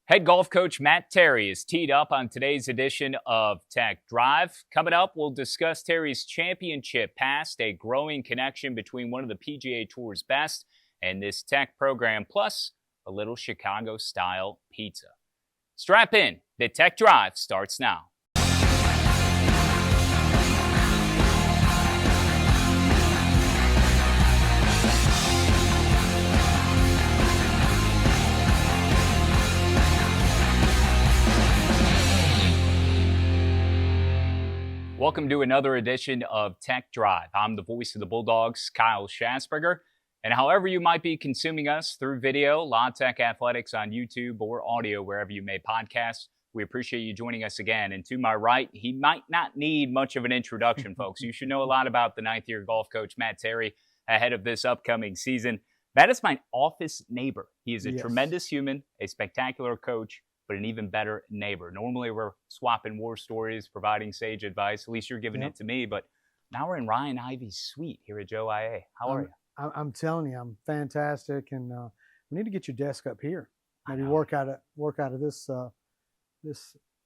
Head golf coach Matt Terry is teed up on today's edition of Tech Drive. Coming up, we'll discuss Terry's championship past, a growing connection between one of the PGA Tour's best and this Tech program, plus a little Chicago-style pizza. Strap in. The Tech Drive starts now. Welcome to another edition of Tech Drive. I'm the voice of the Bulldogs, Kyle Schasberger. And however you might be consuming us through video, La Tech Athletics on YouTube, or audio wherever you may podcast, we appreciate you joining us again. And to my right, he might not need much of an introduction, folks. You should know a lot about the ninth-year golf coach, Matt Terry, ahead of this upcoming season. Matt is my office neighbor. He is a tremendous human, a spectacular coach, but an even better neighbor. Normally, we're swapping war stories, providing sage advice. At least you're giving it to me. But now we're in Ryan Ivey's suite here at Joe IA. How are you? I'm telling you, I'm fantastic. And we need to get your desk up here. Maybe work out of this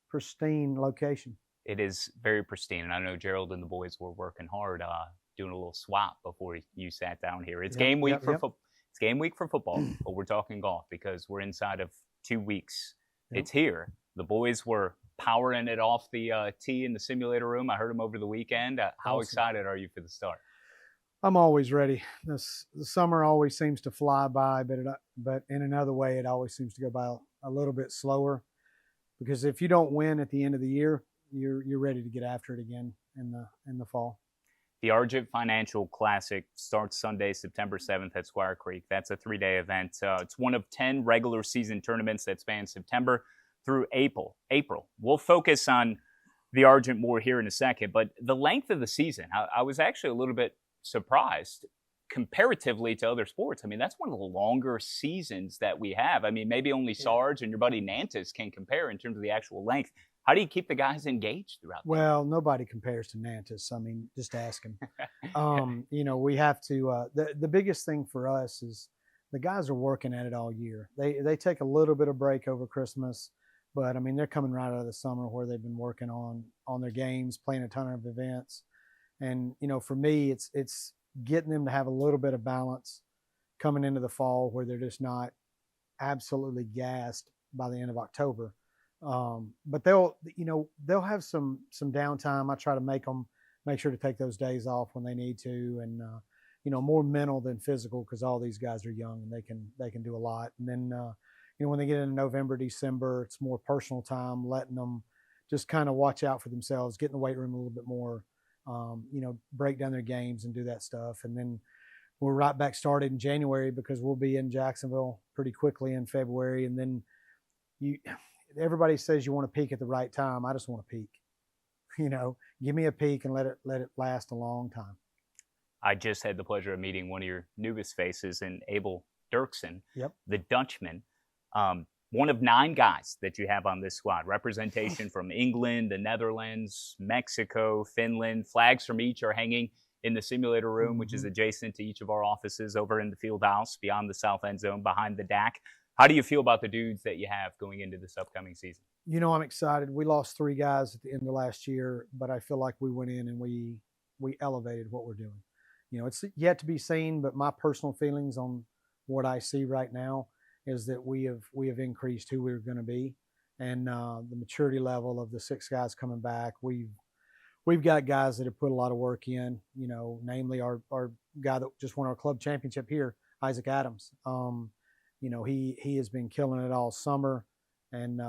pristine location. It is very pristine. And I know Gerald and the boys were working hard, doing a little swap before you sat down here. It's game week for football. It's game week for football, but we're talking golf because we're inside of 2 weeks. It's here. The boys were powering it off the tee in the simulator room. I heard them over the weekend. How excited are you for the start? I'm always ready. The summer always seems to fly by, but in another way, it always seems to go by a little bit slower. Because if you don't win at the end of the year, you're ready to get after it again in the fall. The Argent Financial Classic starts Sunday, September 7th at Squire Creek. That's a 3-day event. It's one of 10 regular season tournaments that span September through April. We'll focus on the Argent more here in a second, but the length of the season, I was actually a little bit surprised comparatively to other sports. I mean, that's one of the longer seasons that we have. I mean, maybe only Sarge and your buddy Nantes can compare in terms of the actual length. How do you keep the guys engaged throughout? Well, nobody compares to Nantes. I mean, just ask him. We have to. The biggest thing for us is the guys are working at it all year. They take a little bit of break over Christmas, but I mean they're coming right out of the summer where they've been working on their games, playing a ton of events, and for me, it's getting them to have a little bit of balance coming into the fall where they're just not absolutely gassed by the end of October. But they'll have some downtime. I try to make sure to take those days off when they need to, and more mental than physical because all these guys are young and they can do a lot. And then when they get into November, December, it's more personal time, letting them just kind of watch out for themselves, get in the weight room a little bit more, break down their games and do that stuff. And then we're right back started in January because we'll be in Jacksonville pretty quickly in February, and then everybody says you want to peak at the right time. I just want to peak. Give me a peak and let it last a long time. I just had the pleasure of meeting one of your newest faces in Abel Dirksen, the Dutchman. One of 9 guys that you have on this squad. Representation from England, the Netherlands, Mexico, Finland. Flags from each are hanging in the simulator room, which is adjacent to each of our offices over in the field house, beyond the south end zone, behind the DAC. How do you feel about the dudes that you have going into this upcoming season? I'm excited. We lost 3 guys at the end of last year, but I feel like we went in and we elevated what we're doing. It's yet to be seen, but my personal feelings on what I see right now is that we have increased who we're going to be, and the maturity level of the 6 guys coming back. We've got guys that have put a lot of work in. Namely our guy that just won our club championship here, Isaac Adams. He has been killing it all summer, and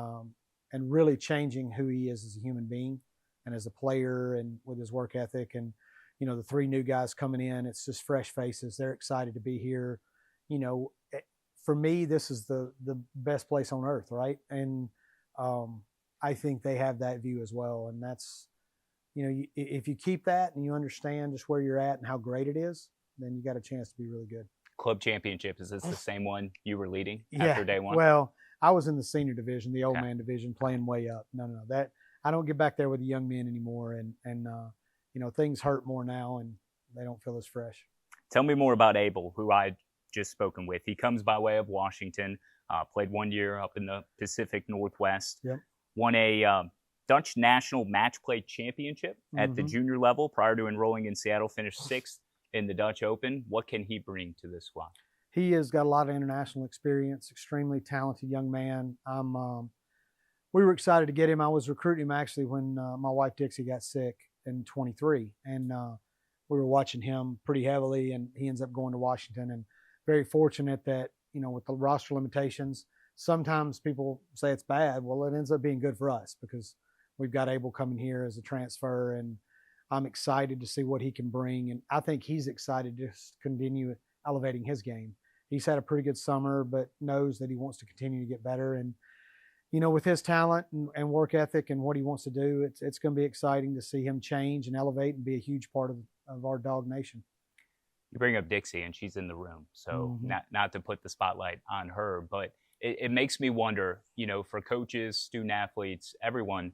really changing who he is as a human being and as a player, and with his work ethic. And the 3 new guys coming in, it's just fresh faces. They're excited to be here. For me, this is the best place on earth, right? And I think they have that view as well. And that's, if you keep that and you understand just where you're at and how great it is, then you got a chance to be really good. Club championship, is this the same one you were leading after day one? Well, I was in the senior division, the old man division, playing way up. No, that I don't get back there with the young men anymore, and things hurt more now, and they don't feel as fresh. Tell me more about Abel, who I just spoken with. He comes by way of Washington. Played 1 year up in the Pacific Northwest. Yep. Won a Dutch National Match Play Championship at the junior level prior to enrolling in Seattle. Finished 6th in the Dutch Open. What can he bring to this squad? He has got a lot of international experience, extremely talented young man. We were excited to get him. I was recruiting him actually when my wife Dixie got sick in 23, and we were watching him pretty heavily, and he ends up going to Washington. And very fortunate that, you know, with the roster limitations, sometimes people say it's bad. Well, it ends up being good for us because we've got Abel coming here as a transfer, and I'm excited to see what he can bring. And I think he's excited to continue elevating his game. He's had a pretty good summer, but knows that he wants to continue to get better. And, you know, with his talent and work ethic and what he wants to do, it's going to be exciting to see him change and elevate and be a huge part of our Dog Nation. You bring up Dixie, and she's in the room, so not to put the spotlight on her, but it makes me wonder, you know, for coaches, student athletes, everyone,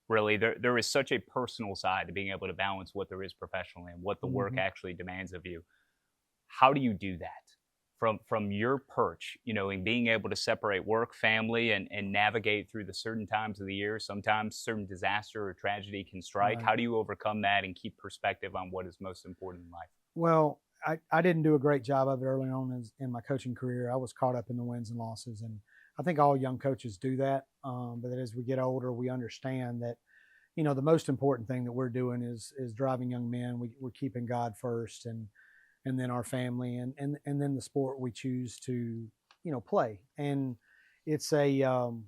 really, there is such a personal side to being able to balance what there is professionally and what the work actually demands of you. How do you do that? From your perch, you know, in being able to separate work, family, and navigate through the certain times of the year, sometimes certain disaster or tragedy can strike. Right. How do you overcome that and keep perspective on what is most important in life? Well, I didn't do a great job of it early on in my coaching career. I was caught up in the wins and losses, and I think all young coaches do that. But as we get older, we understand that, you know, the most important thing that we're doing is driving young men. We're keeping God first, and then our family, and then the sport we choose to, you know, play. And it's a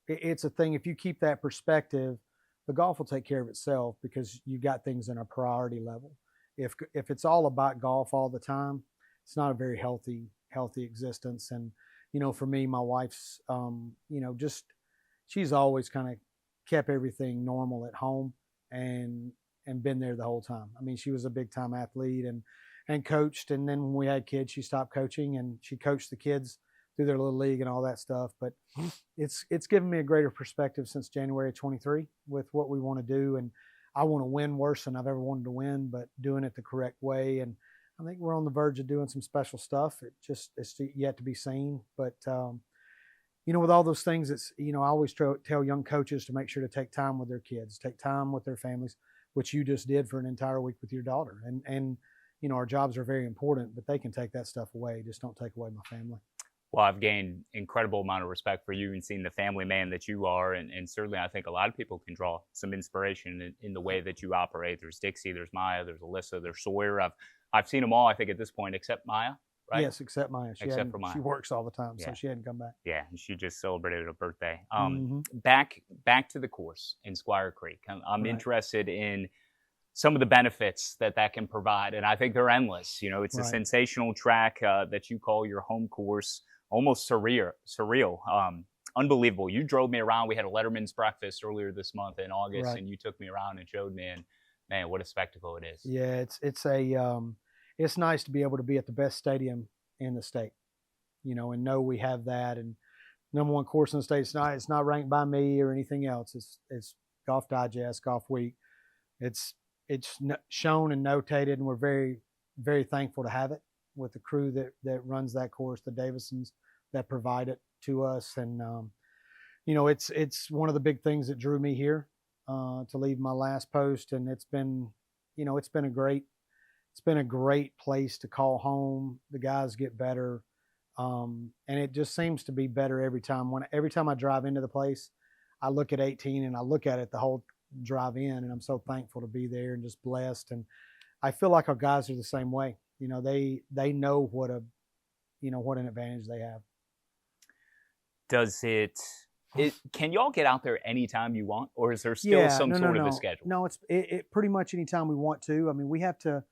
thing. If you keep that perspective, the golf will take care of itself because you got things in a priority level. If it's all about golf all the time, it's not a very healthy existence. And, you know, for me, my wife's, you know, just, she's always kind of kept everything normal at home and been there the whole time. I mean, she was a big time athlete and coached. And then when we had kids, she stopped coaching and she coached the kids through their little league and all that stuff. But it's given me a greater perspective since January of 23 with what we want to do. And I want to win worse than I've ever wanted to win, but doing it the correct way. And I think we're on the verge of doing some special stuff. It's yet to be seen. But, you know, with all those things, it's, you know, I always tell young coaches to make sure to take time with their kids, take time with their families, which you just did for an entire week with your daughter. And you know, our jobs are very important, but they can take that stuff away. Just don't take away my family. Well, I've gained incredible amount of respect for you and seeing the family man that you are. And certainly I think a lot of people can draw some inspiration in the way that you operate. There's Dixie, there's Maya, there's Alyssa, there's Sawyer. I've seen them all, I think, at this point, except Maya, right? Yes, except Maya. Except for Maya. She works all the time, so she hadn't come back. Yeah, and she just celebrated her birthday. Back to the course in Squire Creek. I'm interested in some of the benefits that can provide, and I think they're endless. You know, it's a sensational track that you call your home course, almost surreal, unbelievable. You drove me around. We had a Letterman's breakfast earlier this month in August, and you took me around and showed me, and man, what a spectacle it is. Yeah, it's nice to be able to be at the best stadium in the state, you know, and know we have that. And number one course in the state. It's not ranked by me or anything else. It's Golf Digest, Golf Week. It's shown and notated, and we're very, very thankful to have it with the crew that runs that course, the Davisons that provide it to us. And, you know, it's one of the big things that drew me here to leave my last post. And it's been, you know, it's been a great place to call home. The guys get better. And it just seems to be better every time. Every time I drive into the place, I look at 18 and I look at it the whole drive in, and I'm so thankful to be there and just blessed. And I feel like our guys are the same way. You know, they know what an advantage they have. Does can y'all get out there anytime you want, or is there still some sort of a schedule? No, it's pretty much anytime we want to. I mean, we have to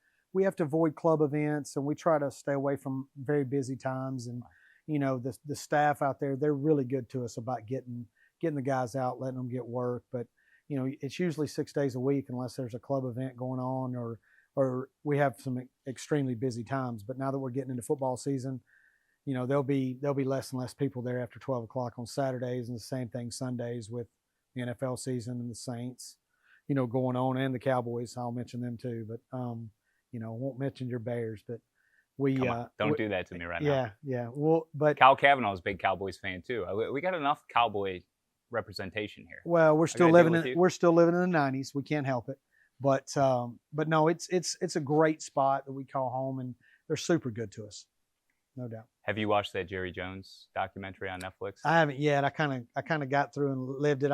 avoid club events, and we try to stay away from very busy times. And, you know, the staff out there, they're really good to us about getting the guys out, letting them get work. But, you know, it's usually 6 days a week unless there's a club event going on or we have some extremely busy times. But now that we're getting into football season, you know, there'll be less and less people there after 12 o'clock on Saturdays, and the same thing Sundays with the NFL season and the Saints, you know, going on, and the Cowboys. I'll mention them too, but, you know, won't mention your Bears, but We Come on, don't do that to me right now. yeah, yeah. Well, but Cal Kavanaugh's a big Cowboys fan too. We got enough Cowboy representation here. well, I gotta deal with you. we're still living in the '90s. We can't help it. But no, it's a great spot that we call home, and they're super good to us, no doubt. Have you watched that Jerry Jones documentary on Netflix? I haven't yet. I kind of got through and lived it.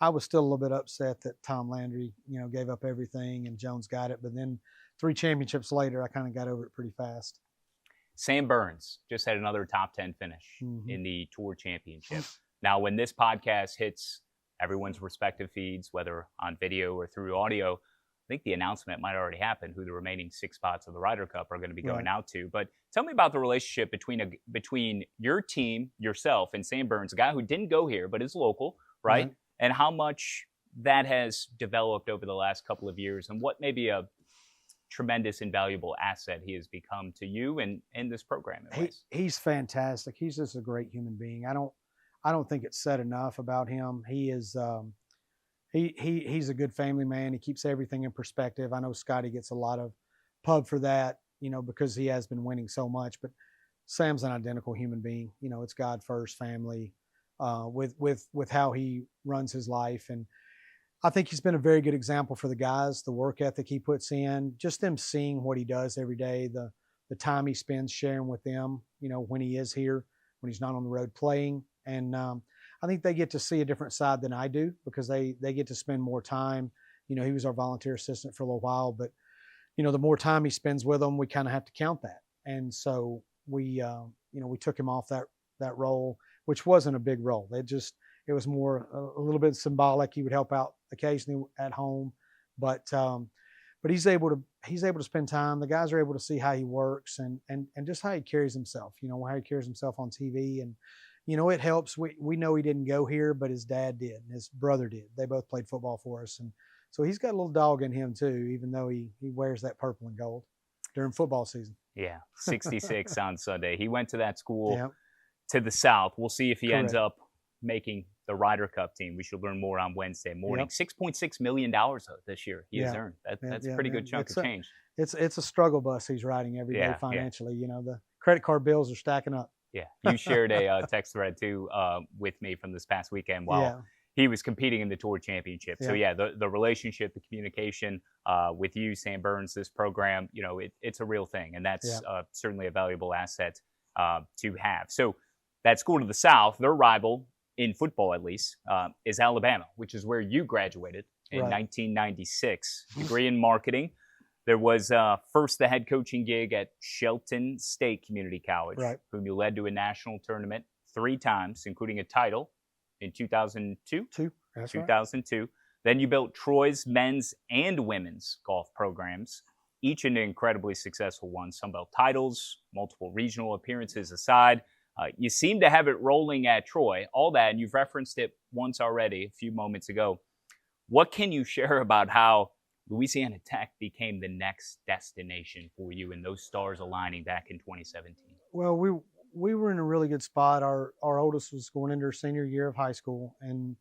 I was still a little bit upset that Tom Landry, gave up everything and Jones got it. But then 3 championships later, I kind of got over it pretty fast. Sam Burns just had another top 10 finish in the Tour Championship. Now, when this podcast hits everyone's respective feeds, whether on video or through audio, I think the announcement might already happen who the remaining 6 spots of the Ryder Cup are going to be going out to. But tell me about the relationship between your team, yourself, and Sam Burns, a guy who didn't go here but is local, right? And how much that has developed over the last couple of years, and what maybe a tremendous and valuable asset he has become to you and this program. He's fantastic. He's just a great human being. I don't think it's said enough about him. He is he's a good family man. He keeps everything in perspective. I know Scotty gets a lot of pub for that, because he has been winning so much. But Sam's an identical human being. It's God first, family, with how he runs his life. And I think he's been a very good example for the guys, the work ethic he puts in, just them seeing what he does every day, the time he spends sharing with them, when he is here, when he's not on the road playing. And I think they get to see a different side than I do because they get to spend more time. He was our volunteer assistant for a little while, but, the more time he spends with them, we kind of have to count that. And so we took him off that role, which wasn't a big role. It was more a little bit symbolic. He would help out occasionally at home, but he's able to spend time. The guys are able to see how he works and just how he carries himself. How he carries himself on TV, and it helps. We know he didn't go here, but his dad did, and his brother did. They both played football for us, and so he's got a little dog in him too, even though he wears that purple and gold during football season. Yeah, 66 on Sunday. He went to that school to the south. We'll see if he ends up making the Ryder Cup team. We should learn more on Wednesday morning. $6.6 million this year he has earned. That's a pretty good chunk of change. It's a struggle bus he's riding every day financially. The credit card bills are stacking up. Yeah, you shared a text thread too with me from this past weekend while he was competing in the Tour Championship. So the relationship, the communication with you, Sam Burns, this program, it's a real thing, and that's certainly a valuable asset to have. So that school to the south, their rival in football, at least, is Alabama, which is where you graduated in 1996. Degree in marketing. There was first the head coaching gig at Shelton State Community College, whom you led to a national tournament 3 times, including a title in 2002. 2002. Right. Then you built Troy's men's and women's golf programs, each an incredibly successful one. Sunbelt titles, multiple regional appearances aside. You seem to have it rolling at Troy, all that, and you've referenced it once already a few moments ago. What can you share about how Louisiana Tech became the next destination for you and those stars aligning back in 2017? Well, we were in a really good spot. Our oldest was going into her senior year of high school, and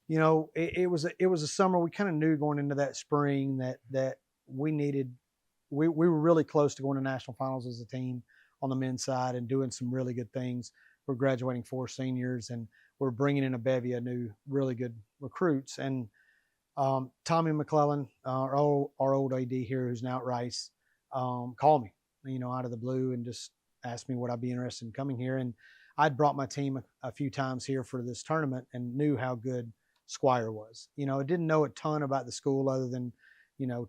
it was a summer. We kind of knew going into that spring that we were really close to going to national finals as a team on the men's side and doing some really good things. We're graduating 4 seniors, and we're bringing in a bevy of new really good recruits. And Tommy McClellan, our old AD here, who's now at Rice, called me, out of the blue and just asked me would I be interested in coming here. And I'd brought my team a few times here for this tournament and knew how good Squire was. I didn't know a ton about the school other than,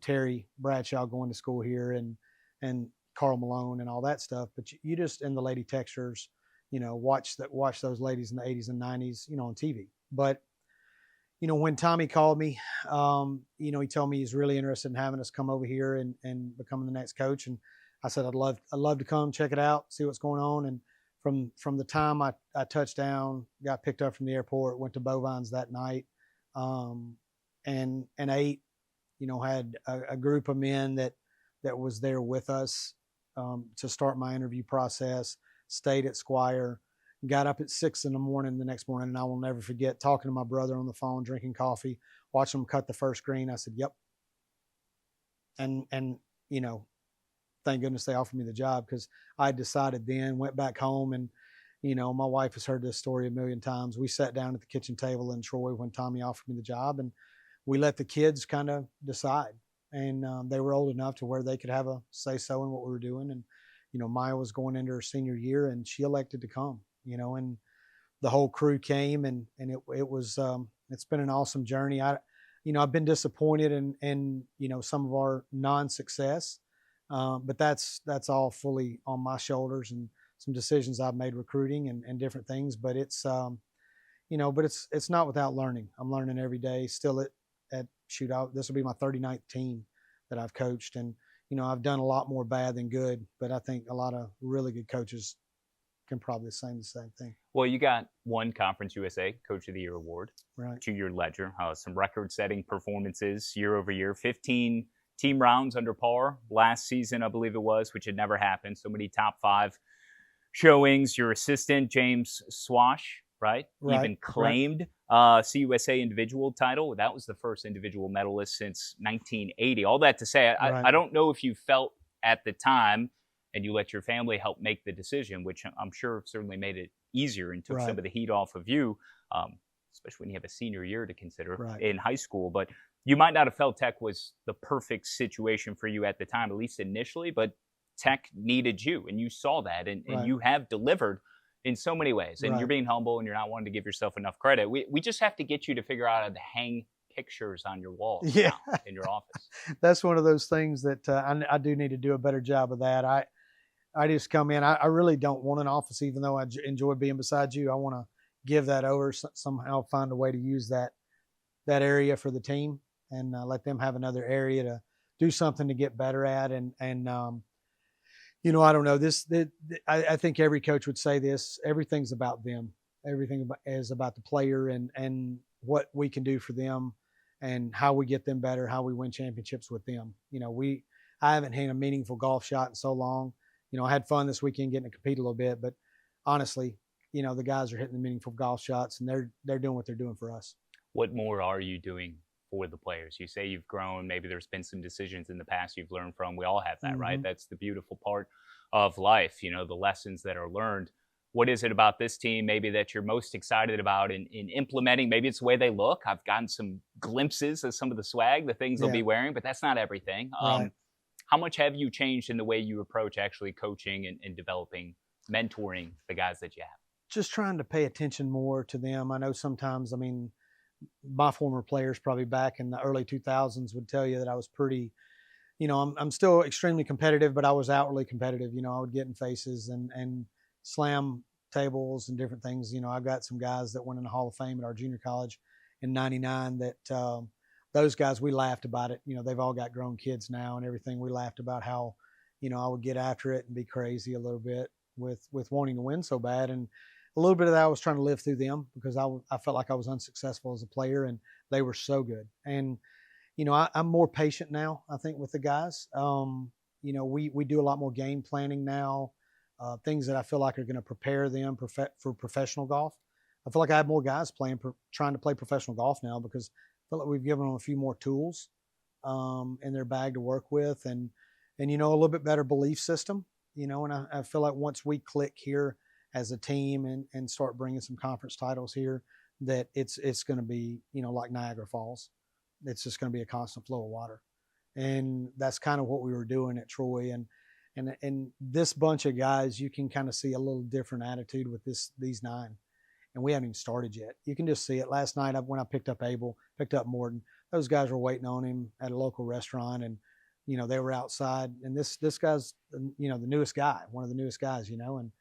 Terry Bradshaw going to school here and Carl Malone and all that stuff. But you just, and the Lady Textures, watch those ladies in the 80s and 90s, on TV. But when Tommy called me, he told me he's really interested in having us come over here and becoming the next coach. And I said, I'd love to come check it out, see what's going on. And from the time I touched down, got picked up from the airport, went to Bovines that night, and ate, had a group of men that was there with us to start my interview process, stayed at Squire, got up at 6 a.m. the next morning, and I will never forget talking to my brother on the phone, drinking coffee, watching him cut the first green. I said, yep. And thank goodness they offered me the job, because I decided then, went back home, and my wife has heard this story a million times. We sat down at the kitchen table in Troy when Tommy offered me the job, and we let the kids kind of decide. And they were old enough to where they could have a say-so in what we were doing. And, Maya was going into her senior year, and she elected to come, and the whole crew came, and it was, it's been an awesome journey. I've been disappointed in some of our non-success, but that's all fully on my shoulders, and some decisions I've made recruiting and different things. But it's it's not without learning. I'm learning every day. Still at shootout. This will be my 39th team that I've coached, and I've done a lot more bad than good. But I think a lot of really good coaches can probably say the same thing. Well, you got one Conference USA Coach of the Year award, right, to your ledger. Some record-setting performances year over year. 15 team rounds under par last season, I believe it was, which had never happened. So many top 5 showings. Your assistant, James Swash, right? Even claimed CUSA individual title. That was the first individual medalist since 1980. All that to say, I don't know if you felt at the time, and you let your family help make the decision, which I'm sure certainly made it easier and took some of the heat off of you, especially when you have a senior year to consider in high school. But you might not have felt Tech was the perfect situation for you at the time, at least initially, but Tech needed you, and you saw that, and you have delivered in so many ways. And you're being humble, and you're not wanting to give yourself enough credit. We just have to get you to figure out how to hang pictures on your walls now in your office. That's one of those things that I do need to do a better job of that. I just come in. I really don't want an office, even though I enjoy being beside you. I want to give that over, somehow find a way to use that area for the team, and let them have another area to do something to get better at. And I don't know, I think every coach would say this. Everything's about them. Everything is about the player and what we can do for them, and how we get them better, how we win championships with them. I haven't hit a meaningful golf shot in so long. I had fun this weekend getting to compete a little bit, but honestly, the guys are hitting the meaningful golf shots, and they're doing what they're doing for us. What more are you doing for the players? You say you've grown. Maybe there's been some decisions in the past you've learned from. We all have that, right? That's the beautiful part of life, the lessons that are learned. What is it about this team maybe that you're most excited about in implementing? Maybe it's the way they look. I've gotten some glimpses of some of the swag, the things they'll be wearing, but that's not everything. How much have you changed in the way you approach actually coaching and developing, mentoring the guys that you have? Just trying to pay attention more to them. I know sometimes, my former players probably back in the early 2000s would tell you that I was pretty, I'm still extremely competitive, but I was outwardly competitive. I would get in faces and slam tables and different things. I've got some guys that went in the Hall of Fame at our junior college in '99 that those guys, we laughed about it. They've all got grown kids now and everything. We laughed about how, I would get after it and be crazy a little bit with wanting to win so bad. And a little bit of that I was trying to live through them, because I felt like I was unsuccessful as a player, and they were so good. And, I'm more patient now, I think, with the guys. We do a lot more game planning now, things that I feel like are going to prepare them for professional golf. I feel like I have more guys trying to play professional golf now, because I feel like we've given them a few more tools in their bag to work with, and a little bit better belief system, and I feel like once we click here as a team and start bringing some conference titles here, that it's going to be, like Niagara Falls. It's just going to be a constant flow of water. And that's kind of what we were doing at Troy. And this bunch of guys, you can kind of see a little different attitude with these 9. And we haven't even started yet. You can just see it. Last night when I picked up Abel, picked up Morton, those guys were waiting on him at a local restaurant, and they were outside. And this guy's the newest guy, one of the newest guys, and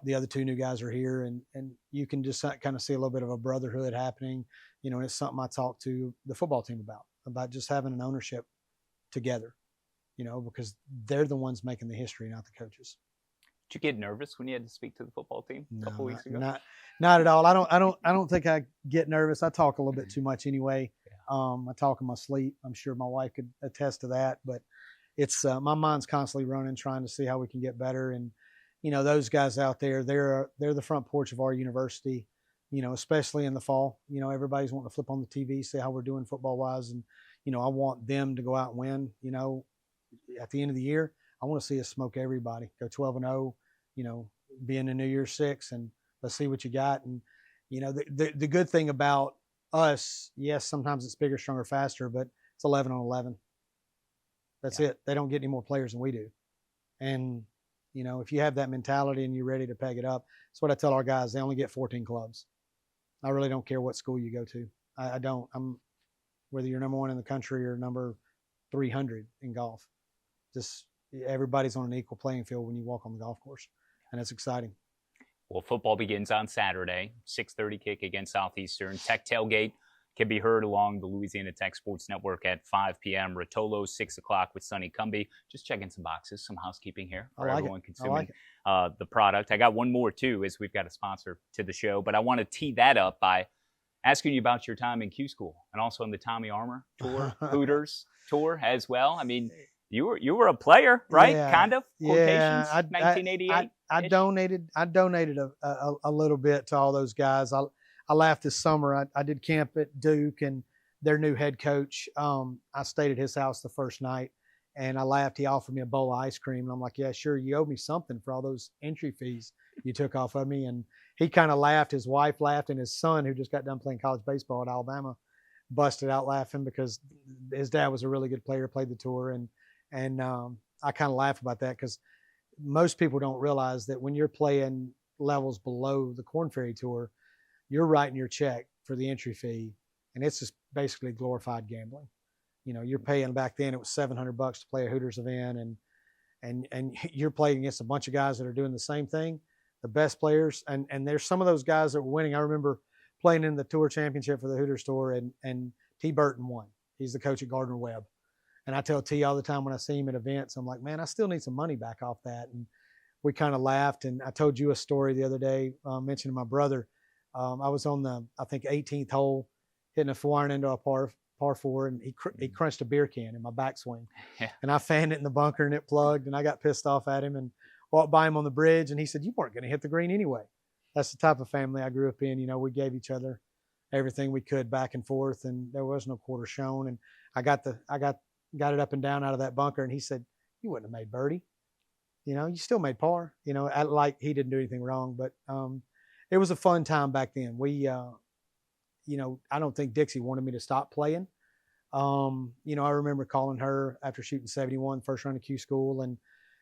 the other 2 new guys are here, and you can just kind of see a little bit of a brotherhood happening, and it's something I talk to the football team about just having an ownership together, because they're the ones making the history, not the coaches. Did you get nervous when you had to speak to the football team a couple weeks ago? Not at all. I don't think I get nervous. I talk a little bit too much anyway. I talk in my sleep. I'm sure my wife could attest to that, but it's my mind's constantly running, trying to see how we can get better. And those guys out there, they're the front porch of our university, especially in the fall. Everybody's wanting to flip on the TV, see how we're doing football wise. And, I want them to go out and win. At the end of the year, I want to see us smoke everybody, go 12-0, you know, be in the New Year's Six, and let's see what you got. And, you know, the good thing about us, yes, sometimes it's bigger, stronger, faster, but it's 11 on 11. That's it. They don't get any more players than we do. And, you know, if you have that mentality and you're ready to peg it up, that's what I tell our guys. They only get 14 clubs. I really don't care what school you go to. I don't. Whether you're number 1 in the country or number 300 in golf. Just everybody's on an equal playing field when you walk on the golf course, and it's exciting. Well, football begins on Saturday, 6:30 kick against Southeastern. Tech Tailgate can be heard along the Louisiana Tech Sports Network at 5 p.m. Rotolo, 6 o'clock with Sonny Cumbie. Just checking some boxes, some housekeeping here for everyone consuming the product. I got one more, too, as we've got a sponsor to the show, but I want to tee that up by asking you about your time in Q School and also in the Tommy Armour Tour, Hooters Tour as well. I mean, you were a player, right? Yeah, kind of. Quotations. Yeah, 1988. I donated a little bit to all those guys. I laughed this summer. I did camp at Duke, and their new head coach. I stayed at his house the first night, and I laughed. He offered me a bowl of ice cream, and I'm like, "Yeah, sure. You owe me something for all those entry fees you took off of me." And he kind of laughed. His wife laughed, and his son, who just got done playing college baseball at Alabama, busted out laughing because his dad was a really good player, played the tour, and I kind of laugh about that because most people don't realize that when you're playing levels below the Korn Ferry Tour, you're writing your check for the entry fee, and it's just basically glorified gambling. You know, you're paying, back then it was $700 to play a Hooters event, and you're playing against a bunch of guys that are doing the same thing, the best players, and there's some of those guys that were winning. I remember playing in the Tour Championship for the Hooters Tour, and T. Burton won. He's the coach at Gardner Webb. And I tell T all the time when I see him at events, I'm like, man, I still need some money back off that. And we kind of laughed. And I told you a story the other day, mentioning my brother. I was on the, I think, 18th hole, hitting a 4-iron into a par 4, and he crunched a beer can in my backswing. Yeah. And I fanned it in the bunker, and it plugged, and I got pissed off at him and walked by him on the bridge, and he said, "You weren't going to hit the green anyway." That's the type of family I grew up in. You know, we gave each other everything we could back and forth, and there was no quarter shown. And I got it up and down out of that bunker, and he said, "You wouldn't have made birdie. You know, you still made par." You know, like he didn't do anything wrong, but it was a fun time back then. We, you know, I don't think Dixie wanted me to stop playing. You know, I remember calling her after shooting 71, first round of Q School, and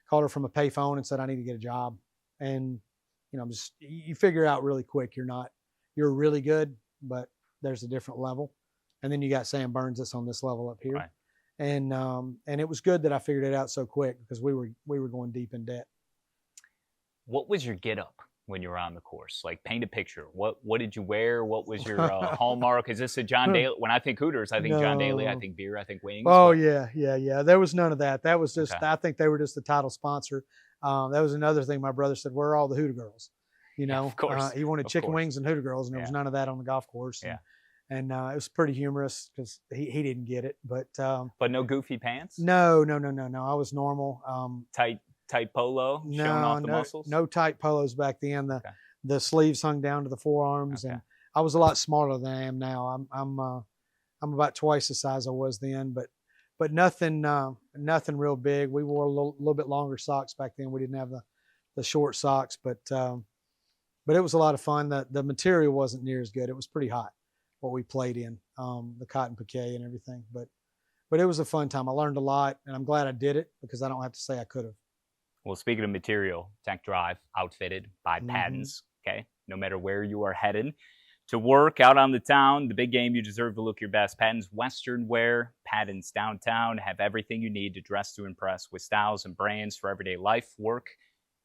called her from a payphone and said, "I need to get a job." And, you know, you figure out really quick you're really good, but there's a different level. And then you got Sam Burns that's on this level up here. Right. And it was good that I figured it out so quick because we were going deep in debt. What was your get up when you were on the course? Like, paint a picture. What did you wear? What was your hallmark? Is this a John Daly? When I think Hooters, I think John Daly. I think beer. I think wings. Oh, yeah. There was none of that. That was just, okay. I think they were just the title sponsor. That was another thing my brother said, "Where are all the Hooter girls?" You know, of course. He wanted chicken wings and Hooter girls, and there was none of that on the golf course. Yeah. And it was pretty humorous because he didn't get it. But no goofy pants? No. I was normal. Tight polo showing off the muscles? No tight polos back then. The sleeves hung down to the forearms, and I was a lot smaller than I am now. I'm about twice the size I was then, but nothing real big. We wore a little bit longer socks back then. We didn't have the short socks, but it was a lot of fun. The material wasn't near as good. It was pretty hot, what we played in, the cotton piquet and everything. But it was a fun time. I learned a lot, and I'm glad I did it because I don't have to say I could have. Well, speaking of material, Tech Drive outfitted by Paddens. Okay, no matter where you are headed to work, out on the town, the big game, you deserve to look your best. Paddens Western wear, Paddens downtown have everything you need to dress to impress with styles and brands for everyday life, work,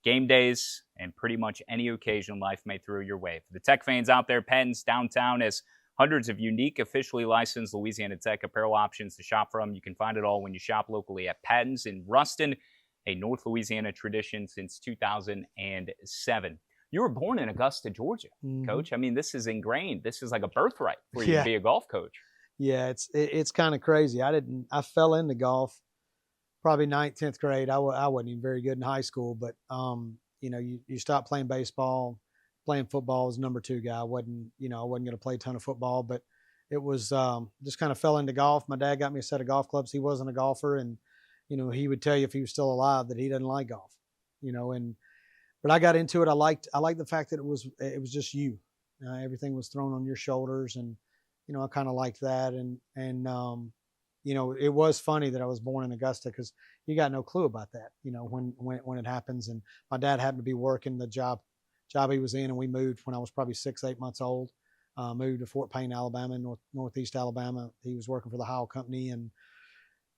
game days, and pretty much any occasion life may throw your way. For the Tech fans out there, Paddens downtown has hundreds of unique, officially licensed Louisiana Tech apparel options to shop from. You can find it all when you shop locally at Paddens in Ruston, a North Louisiana tradition since 2007. You were born in Augusta, Georgia, Coach. I mean, this is ingrained. This is like a birthright for you to be a golf coach. Yeah, it's kind of crazy. I fell into golf probably 9th, 10th grade. I wasn't even very good in high school, but you know, you stop playing baseball, playing football as number 2 guy. I wasn't going to play a ton of football, but it was just kind of fell into golf. My dad got me a set of golf clubs. He wasn't a golfer, and he would tell you if he was still alive that he doesn't like golf, but I got into it. I liked the fact that it was just you. Everything was thrown on your shoulders, and I kind of liked that. And it was funny that I was born in Augusta, because you got no clue about that. When it happens. And my dad happened to be working the job he was in, and we moved when I was probably 6-8 months old. Moved to Fort Payne, Alabama, northeast Alabama. He was working for the Howell Company, and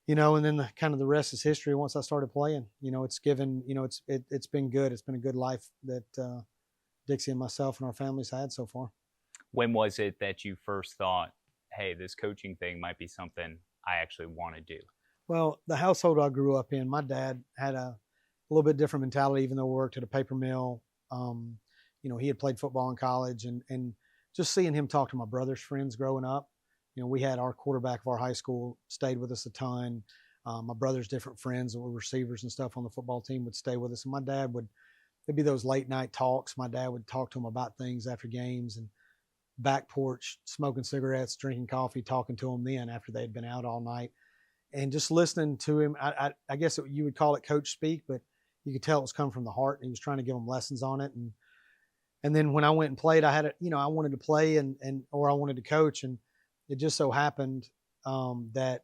and then the rest is history. Once I started playing, it's given, it's been good. It's been a good life that Dixie and myself and our families had so far. When was it that you first thought, hey, this coaching thing might be something I actually want to do? Well, the household I grew up in, my dad had a little bit different mentality, even though we worked at a paper mill. He had played football in college, and just seeing him talk to my brother's friends growing up, we had our quarterback of our high school stayed with us a ton. My brother's different friends that were receivers and stuff on the football team would stay with us. And my dad it'd be those late night talks. My dad would talk to him about things after games, and back porch, smoking cigarettes, drinking coffee, talking to him then after they'd been out all night. And just listening to him, I guess you would call it coach speak, but you could tell it was coming from the heart. He was trying to give them lessons on it. And then when I went and played, I had I wanted to play or I wanted to coach. And it just so happened that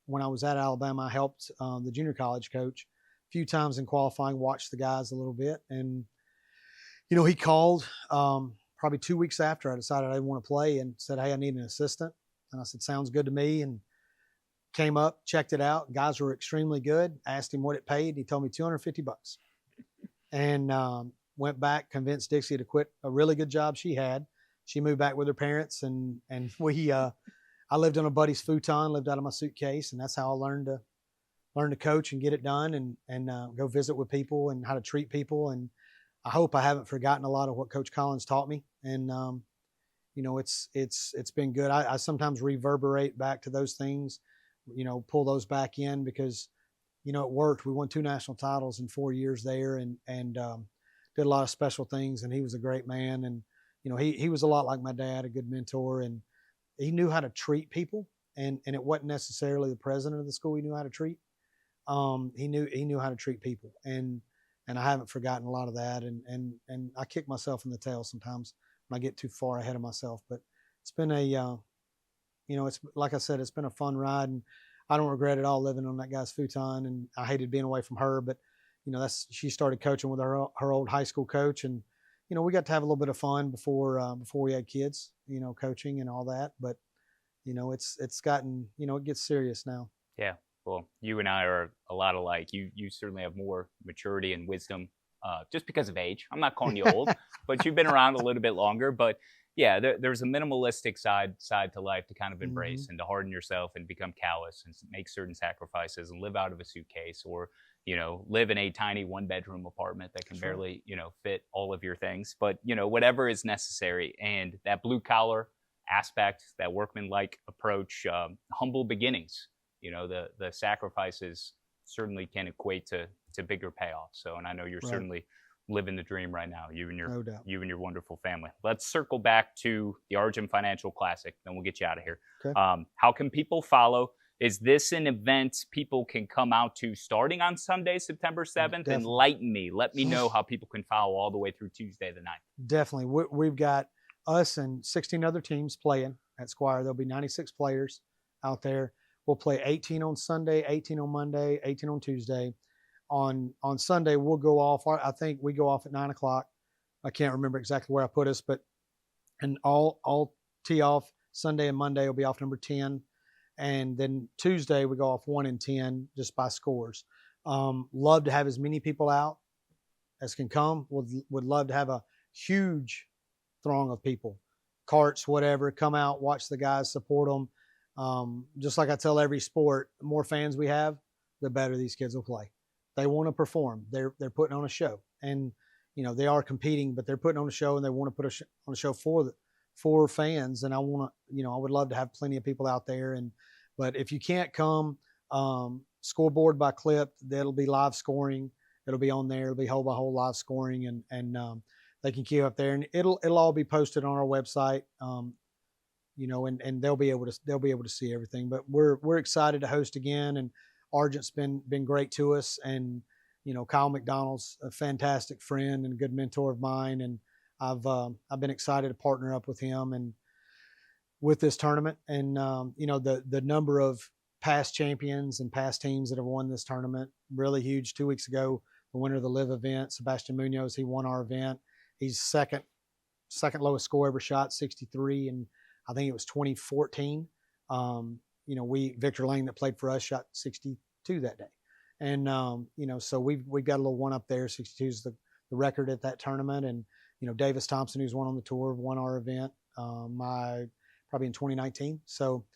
when I was at Alabama, I helped the junior college coach a few times in qualifying, watched the guys a little bit. And, he called probably 2 weeks after I decided I didn't want to play, and said, hey, I need an assistant. And I said, sounds good to me. And came up, checked it out. Guys were extremely good. Asked him what it paid. He told me $250. And went back, convinced Dixie to quit a really good job she had. She moved back with her parents, and I lived on a buddy's futon, lived out of my suitcase, and that's how I learned to coach and get it done, and go visit with people and how to treat people. And I hope I haven't forgotten a lot of what Coach Collins taught me. And it's been good. I sometimes reverberate back to those things, pull those back in, because it worked. We won 2 national titles in 4 years there, and did a lot of special things. And he was a great man, and he was a lot like my dad, a good mentor, and he knew how to treat people. And it wasn't necessarily the president of the school he knew how to treat. He knew how to treat people, and I haven't forgotten a lot of that. And I kick myself in the tail sometimes when I get too far ahead of myself. But it's been it's like I said, it's been a fun ride, and I don't regret it all living on that guy's futon. And I hated being away from her, but she started coaching with her old high school coach, and we got to have a little bit of fun before we had kids, coaching and all that. But it's gotten, it gets serious now. Yeah. Well, you and I are a lot alike. You certainly have more maturity and wisdom, just because of age. I'm not calling you old, but you've been around a little bit longer. But yeah, there's a minimalistic side to life to kind of embrace, and to harden yourself and become callous and make certain sacrifices and live out of a suitcase, or live in a tiny 1-bedroom apartment that can barely fit all of your things. But whatever is necessary, and that blue collar aspect, that workman-like approach, humble beginnings. The sacrifices certainly can equate to bigger payoffs. So, and I know you're certainly living the dream right now, you and your wonderful family. Let's circle back to the Argent Financial Classic, then we'll get you out of here. Okay. How can people follow? Is this an event people can come out to starting on Sunday, September 7th? Definitely. Enlighten me. Let me know how people can follow all the way through Tuesday the 9th. Definitely. We've got us and 16 other teams playing at Squire. There'll be 96 players out there. We'll play 18 on Sunday, 18 on Monday, 18 on Tuesday. On Sunday, we'll go off. I think we go off at 9 o'clock. I can't remember exactly where I put us, and all tee off Sunday and Monday will be off number 10. And then Tuesday, we go off 1 and 10 just by scores. Love to have as many people out as can come. Would love to have a huge throng of people, carts, whatever, come out, watch the guys, support them. Just like I tell every sport, the more fans we have, the better these kids will play. They want to perform. They're putting on a show, and they are competing, but they're putting on a show, and they want to put on a show for fans. And I would love to have plenty of people out there. But if you can't come, scoreboard by clip, that'll be live scoring. It'll be on there. It'll be hole by hole live scoring, and they can queue up there, and it'll all be posted on our website. And they'll be able to see everything. But we're excited to host again, and Argent's been great to us, and Kyle McDonald's a fantastic friend and a good mentor of mine, and I've been excited to partner up with him and with this tournament. And the number of past champions and past teams that have won this tournament, really huge. 2 weeks ago, the winner of the Live event, Sebastian Munoz, he won our event. He's second lowest score ever shot, 63, and I think it was 2014. Victor Lang that played for us shot 62 that day. And, so we've got a little one up there. 62 is the record at that tournament. And, Davis Thompson, who's won on the tour, won our event probably in 2019. So,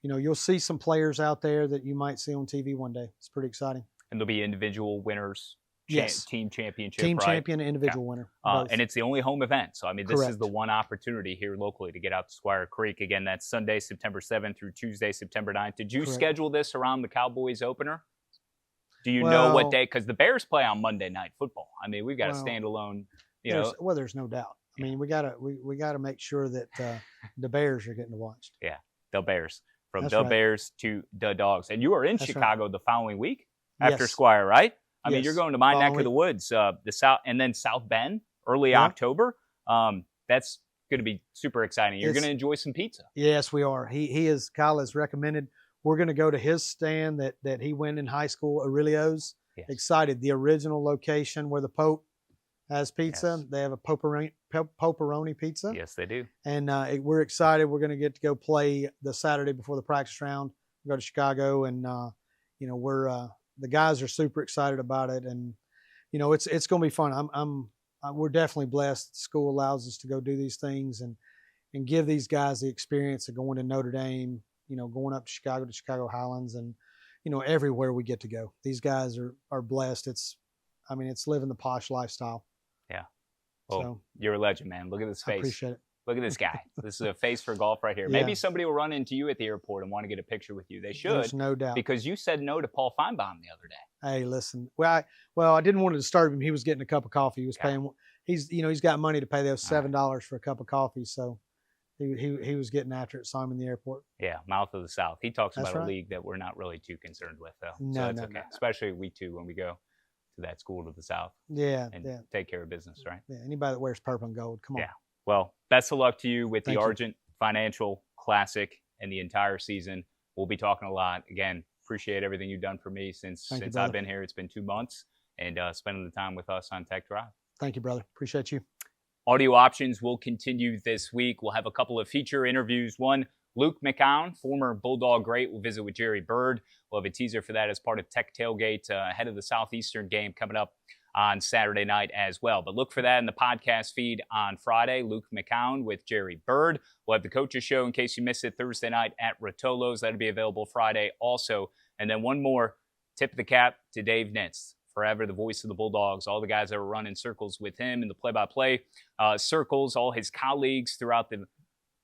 you'll see some players out there that you might see on TV one day. It's pretty exciting. And there'll be individual winners. Yes. Team championship, Team right? champion, individual winner. And it's the only home event. So, this Correct. is the one opportunity here locally to get out to Squire Creek. Again, that's Sunday, September 7th through Tuesday, September 9th. Did you schedule this around the Cowboys opener? Do you know what day? Because the Bears play on Monday Night Football. We've got a standalone, there's no doubt. We gotta make sure that the Bears are getting watched. Yeah, the Bears. From That's the right. Bears to the Dogs. And you are in That's Chicago the following week after Yes. Squire, right? Yes. You're going to my neck Following of the woods, the South, and then South Bend, early Yeah. October. That's going to be super exciting. You're going to enjoy some pizza. Yes, we are. Kyle has recommended we're going to go to his stand that he went in high school, Aurelio's. Yes. Excited. The original location where the Pope has pizza. Yes. They have a Poperoni pizza. Yes, they do. And we're excited. We're going to get to go play the Saturday before the practice round. Go to Chicago, and we're the guys are super excited about it, and it's going to be fun. We're definitely blessed. The school allows us to go do these things and give these guys the experience of going to Notre Dame, going up to Chicago Highlands, and everywhere we get to go. These guys are blessed. It's living the posh lifestyle. Yeah. Well, So you're a legend, man. Look at this face. I appreciate it. Look at this guy. This is a face for golf right here. Yeah. Maybe somebody will run into you at the airport and want to get a picture with you. They should. There's no doubt. Because you said no to Paul Feinbaum the other day. Hey, listen. I didn't want to disturb him. He was getting a cup of coffee. He was paying. He's got money to pay those $7 for a cup of coffee. So he was getting after it. Saw him in the airport. Yeah, mouth of the South. He talks That's about right. a league that we're not really too concerned with, though. No, so it's no, okay. no. Especially week 2 when we go to that school to the South Yeah, and yeah, take care of business, right? yeah. Anybody that wears purple and gold, come on. Yeah. Well, best of luck to you with Thank the you. Argent Financial Classic and the entire season. We'll be talking a lot. Again, appreciate everything you've done for me since Thank you, I've brother. been here. It's been 2 months, and spending the time with us on Tech Drive. Thank you, brother. Appreciate you. Audio options will continue this week. We'll have a couple of feature interviews. One, Luke McCown, former Bulldog great, will visit with Jerry Bird. We'll have a teaser for that as part of Tech Tailgate ahead of the Southeastern game coming up on Saturday night as well. But look for that in the podcast feed on Friday. Luke McCown with Jerry Bird. We'll have the Coaches Show in case you missed it Thursday night at Rotolo's. That'll be available Friday also. And then one more tip of the cap to Dave Nitz. Forever the voice of the Bulldogs. All the guys that were running circles with him in the play-by-play circles, all his colleagues throughout the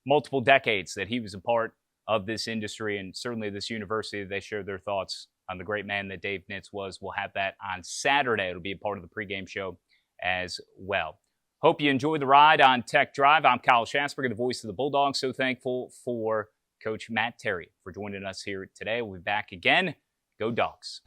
multiple decades that he was a part of this industry and certainly this university. They shared their thoughts on the great man that Dave Nitz was. We'll have that on Saturday. It'll be a part of the pregame show as well. Hope you enjoyed the ride on Tech Drive. I'm Kyle Schatzberger, the voice of the Bulldogs. So thankful for Coach Matt Terry for joining us here today. We'll be back again. Go Dogs.